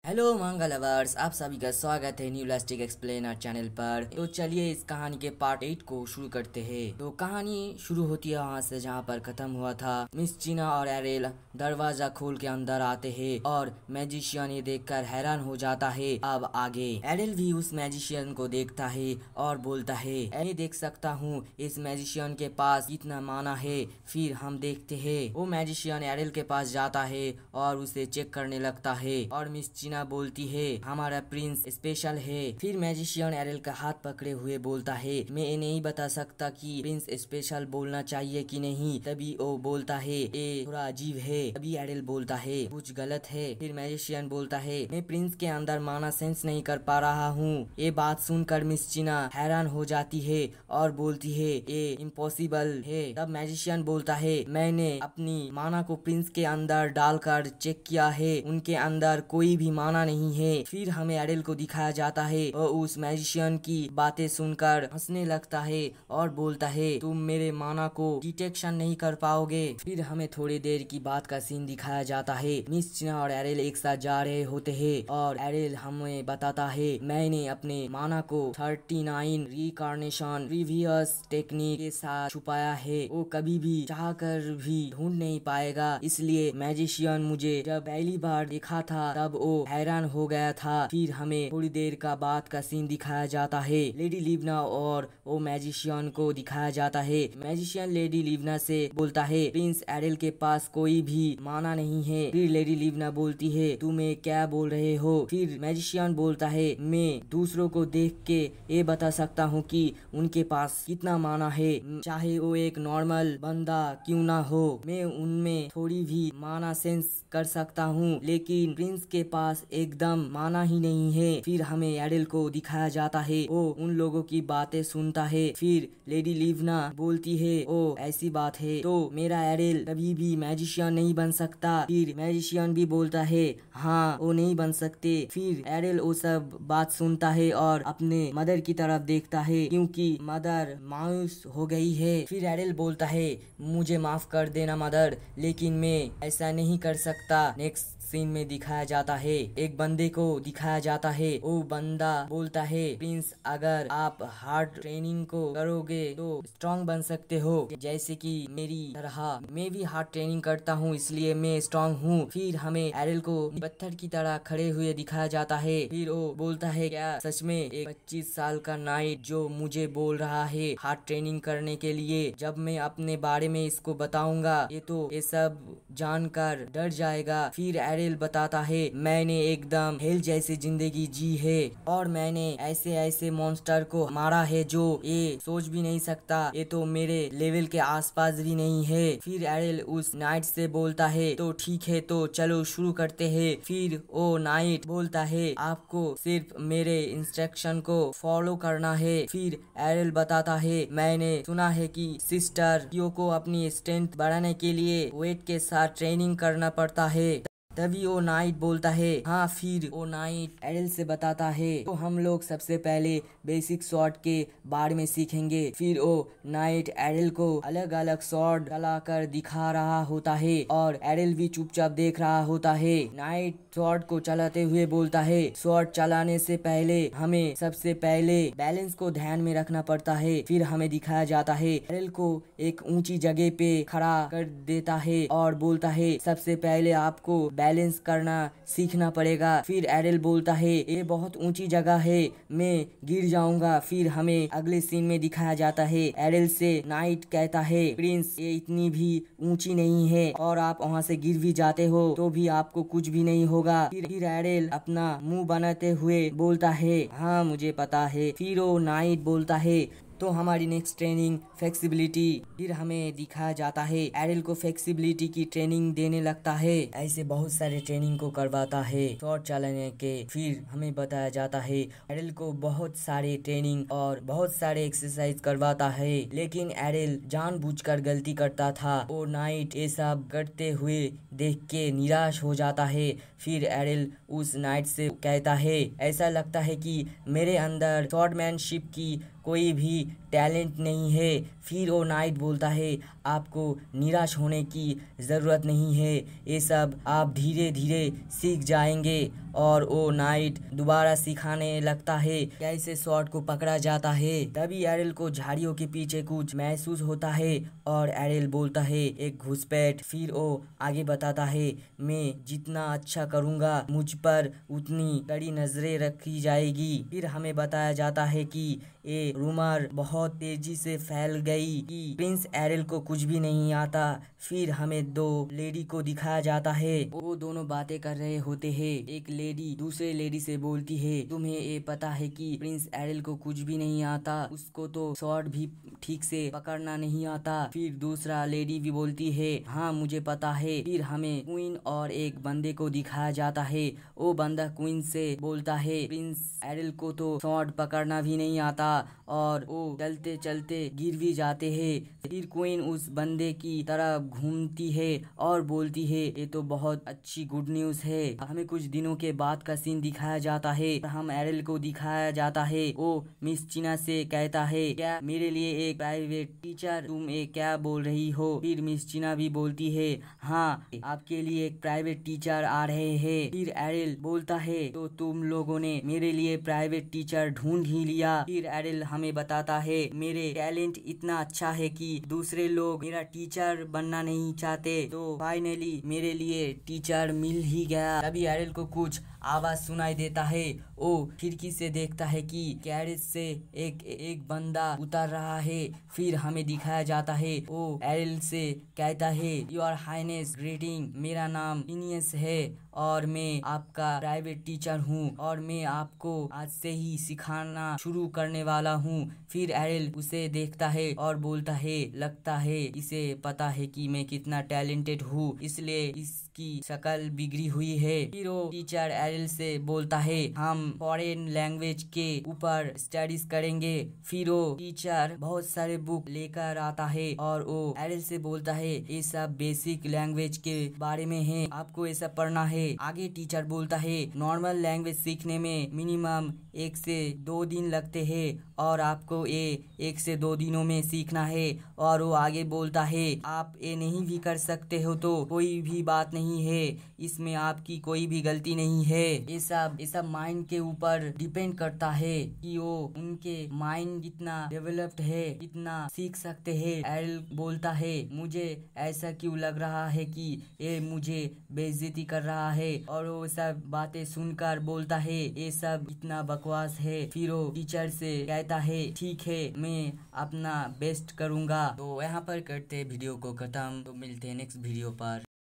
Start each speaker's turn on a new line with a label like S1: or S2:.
S1: Hello मंगा lovers, आप सभी का स्वागत है न्यू इलास्टिक एक्सप्लेनर चैनल पर। तो चलिए इस कहानी के पार्ट 8 को शुरू करते हैं। तो कहानी शुरू होती है वहाँ से जहाँ पर खत्म हुआ था। मिस चीना और एरेल दरवाजा खोल के अंदर आते हैं और मैजिशियन ये देखकर हैरान हो जाता है। अब आगे एरेल भी उस मैजिशियन को देखता है और बोलता है, मैं देख सकता हूँ इस मैजिशियन के पास कितना माना है। फिर हम देखते हैं वो मैजिशियन एरेल के पास जाता है और उसे चेक करने लगता है और मिस चीना बोलती है, हमारा प्रिंस स्पेशल है। फिर मैजिशियन एरेल का हाथ पकड़े हुए बोलता है, मैं ये नहीं बता सकता कि प्रिंस स्पेशल बोलना चाहिए कि नहीं। तभी वो बोलता है, ये थोड़ा अजीब है। तभी एरेल बोलता है, कुछ गलत है। फिर मैजिशियन बोलता है, मैं प्रिंस के अंदर माना सेंस नहीं कर पा रहा हूँ। ये बात सुनकर मिस चीना हैरान हो जाती है और बोलती है, ये इम्पॉसिबल है। तब मैजिशियन बोलता है, मैंने अपनी माना को प्रिंस के अंदर डालकर चेक किया है, उनके अंदर कोई भी माना नहीं है। फिर हमें एरेल को दिखाया जाता है और उस मैजिशियन की बातें सुनकर हंसने लगता है और बोलता है, तुम मेरे माना को डिटेक्शन नहीं कर पाओगे। फिर हमें थोड़ी देर की बात का सीन दिखाया जाता है। मिस चीना और एरेल एक साथ जा रहे होते हैं और एरेल हमें बताता है, मैंने अपने माना को 39 रिकार्नेशन प्रीवियस टेक्निक के साथ छुपाया है। वो कभी भी चाहकर भी ढूंढ नहीं पाएगा। इसलिए मैजिशियन मुझे जब पहली बार देखा था तब वो हैरान हो गया था। फिर हमें थोड़ी देर का बाद का सीन दिखाया जाता है। लेडी लिवना और वो मैजिशियन को दिखाया जाता है। मैजिशियन लेडी लिवना से बोलता है, प्रिंस एरेल के पास कोई भी माना नहीं है। फिर लेडी लिवना बोलती है, तुम्हें क्या बोल रहे हो। फिर मैजिशियन बोलता है, मैं दूसरों को देख के ये बता सकता हूँ कि उनके पास कितना माना है, चाहे वो एक नॉर्मल बंदा क्यों ना हो। मैं उनमें थोड़ी भी माना सेंस कर सकता हूँ, लेकिन प्रिंस के पास एकदम माना ही नहीं है। फिर हमें एरेल को दिखाया जाता है, वो उन लोगों की बातें सुनता है। फिर लेडी लिवना बोलती है, ओ ऐसी बात है तो मेरा एरेल कभी भी मैजिशियन नहीं बन सकता। फिर मैजिशियन भी बोलता है, हाँ वो नहीं बन सकते। फिर एरेल वो सब बात सुनता है और अपने मदर की तरफ देखता है क्योंकि मदर मायूस हो गई है। फिर एरेल बोलता है, मुझे माफ कर देना मदर, लेकिन मैं ऐसा नहीं कर सकता। नेक्स्ट सीन में दिखाया जाता है, एक बंदे को दिखाया जाता है। वो बंदा बोलता है, प्रिंस अगर आप हार्ड ट्रेनिंग को करोगे तो स्ट्रांग बन सकते हो, जैसे कि मेरी तरह। मैं भी हार्ड ट्रेनिंग करता हूँ इसलिए मैं स्ट्रांग हूँ। फिर हमें एरेल को पत्थर की तरह खड़े हुए दिखाया जाता है। फिर वो बोलता है, क्या सच में एक 25 साल का नाइट जो मुझे बोल रहा है हार्ड ट्रेनिंग करने के लिए, जब मैं अपने बारे में इसको बताऊंगा ये तो ये सब जानकर डर जाएगा। फिर एरेल बताता है, मैंने एकदम हेल जैसी जिंदगी जी है और मैंने ऐसे ऐसे मॉन्स्टर को मारा है जो ये सोच भी नहीं सकता, ये तो मेरे लेवल के आसपास भी नहीं है। फिर एरेल उस नाइट से बोलता है, तो ठीक है तो चलो शुरू करते हैं। फिर वो नाइट बोलता है, आपको सिर्फ मेरे इंस्ट्रक्शन को फॉलो करना है। फिर एरेल बताता है, मैंने सुना है कि सिस्टर कियो को अपनी स्ट्रेंथ बढ़ाने के लिए वेट के साथ ट्रेनिंग करना पड़ता है। तभी वो नाइट बोलता है, हाँ। फिर वो नाइट एरेल से बताता है, तो हम लोग सबसे पहले बेसिक शॉट के बारे में सीखेंगे। फिर वो नाइट एरेल को अलग अलग शॉट चलाकर दिखा रहा होता है और एरेल भी चुपचाप देख रहा होता है। नाइट शॉट को चलाते हुए बोलता है, शॉट चलाने से पहले हमें सबसे पहले बैलेंस को ध्यान में रखना पड़ता है। फिर हमें दिखाया जाता है, एरेल को एक ऊंची जगह पे खड़ा कर देता है और बोलता है, सबसे पहले आपको बैलेंस करना सीखना पड़ेगा। फिर एरेल बोलता है, ये बहुत ऊंची जगह है, मैं गिर जाऊंगा। फिर हमें अगले सीन में दिखाया जाता है, एरेल से नाइट कहता है, प्रिंस ये इतनी भी ऊंची नहीं है और आप वहाँ से गिर भी जाते हो तो भी आपको कुछ भी नहीं होगा। फिर एरेल अपना मुंह बनाते हुए बोलता है, हाँ मुझे पता है। फिर वो नाइट बोलता है, तो हमारी नेक्स्ट ट्रेनिंग फ्लेक्सिबिलिटी। फिर हमें दिखाया जाता है, एरेल को फ्लेक्सिबिलिटी की ट्रेनिंग देने लगता है। ऐसे बहुत सारे ट्रेनिंग को करवाता है शॉट चलाने के। फिर हमें बताया जाता है, एरेल को बहुत सारे ट्रेनिंग और बहुत सारे एक्सरसाइज करवाता है, लेकिन एरेल जानबूझकर गलती करता था। वो नाइट ये सब करते हुए देख के निराश हो जाता है। फिर एरेल उस नाइट से कहता है, ऐसा लगता है कि मेरे अंदर स्वॉर्डमैनशिप की कोई भी टैलेंट नहीं है। फिर वो नाइट बोलता है आपको निराश होने की ज़रूरत नहीं है, ये सब आप धीरे धीरे सीख जाएंगे। और वो नाइट दोबारा सिखाने लगता है कैसे शॉट को पकड़ा जाता है। तभी एरिल को झाड़ियों के पीछे कुछ महसूस होता है और एरिल बोलता है एक घुसपैठ। फिर वो आगे बताता है मैं जितना अच्छा करूँगा मुझ पर उतनी कड़ी नजरें रखी जाएगी। फिर हमें बताया जाता है कि ये रूमर बहुत तेजी से फैल गई कि प्रिंस एरिल को कुछ भी नहीं आता। फिर हमें दो लेडी को दिखाया जाता है, वो दोनों बातें कर रहे होते हैं। एक लेडी दूसरे लेडी से बोलती है तुम्हें ये पता है कि प्रिंस एरिल को कुछ भी नहीं आता, उसको तो शॉट भी ठीक से पकड़ना नहीं आता। फिर दूसरा लेडी भी बोलती है हाँ मुझे पता है। फिर हमें क्वीन और एक बंदे को दिखाया जाता है, वो बंदा क्वीन से बोलता है प्रिंस एरिल को तो शॉट पकड़ना भी नहीं आता और वो चलते चलते गिर भी जाते हैं। फिर क्वीन उस बंदे की तरफ घूमती है और बोलती है ये तो बहुत अच्छी गुड न्यूज़ है। हमें कुछ दिनों के बाद का सीन दिखाया जाता है। हम एरिल को दिखाया जाता है, वो मिस चीना से कहता है क्या मेरे लिए एक प्राइवेट टीचर, तुम ये क्या बोल रही हो। फिर मिस चीना भी बोलती है हाँ आपके लिए एक प्राइवेट टीचर आ रहे हैं। फिर एरिल बोलता है तो तुम लोगों ने मेरे लिए प्राइवेट टीचर ढूंढ ही लिया। फिर एरिल हमें बताता है मेरे टैलेंट इतना अच्छा है कि दूसरे लोग मेरा टीचर बनना नहीं चाहते, तो फाइनली मेरे लिए टीचर मिल ही गया। तभी एरिल को कुछ आवाज सुनाई देता है, वो खिड़की से देखता है कि कैरेज से एक बंदा उतर रहा है। फिर हमें दिखाया जाता है वो एरिल से कहता है योर हाइनेस ग्रीटिंग, मेरा नाम इनियस है और मैं आपका प्राइवेट टीचर हूँ और मैं आपको आज से ही सिखाना शुरू करने वाला हूँ। फिर एरिल उसे देखता है और बोलता है लगता है इसे पता है कि मैं कितना टैलेंटेड हूँ, इसलिए इसकी शक्ल बिगड़ी हुई है। फिर वो टीचर एरिल से बोलता है हम फॉरेन लैंग्वेज के ऊपर स्टडीज करेंगे। फिर वो टीचर बहुत सारे बुक लेकर आता है और वो एरिल से बोलता है ये सब बेसिक लैंग्वेज के बारे में है, आपको ये सब पढ़ना है। आगे टीचर बोलता है नॉर्मल लैंग्वेज सीखने में मिनिमम 1 से 2 दिन लगते हैं और आपको ये 1 से 2 दिनों में सीखना है। और वो आगे बोलता है आप ये नहीं भी कर सकते हो तो कोई भी बात नहीं है, इसमें आपकी कोई भी गलती नहीं है। ये सब माइंड के ऊपर डिपेंड करता है कि वो उनके माइंड कितना डेवलप्ड है, कितना सीख सकते हैं। एरिल बोलता है मुझे ऐसा क्यों लग रहा है कि ये मुझे बेइज्जती कर रहा है। और वो सब बातें सुनकर बोलता है ये सब इतना बकवास है। फिर वो टीचर से कहता है ठीक है मैं अपना बेस्ट करूंगा। तो यहाँ पर करते वीडियो को खत्म, तो मिलते हैं नेक्स्ट वीडियो पर।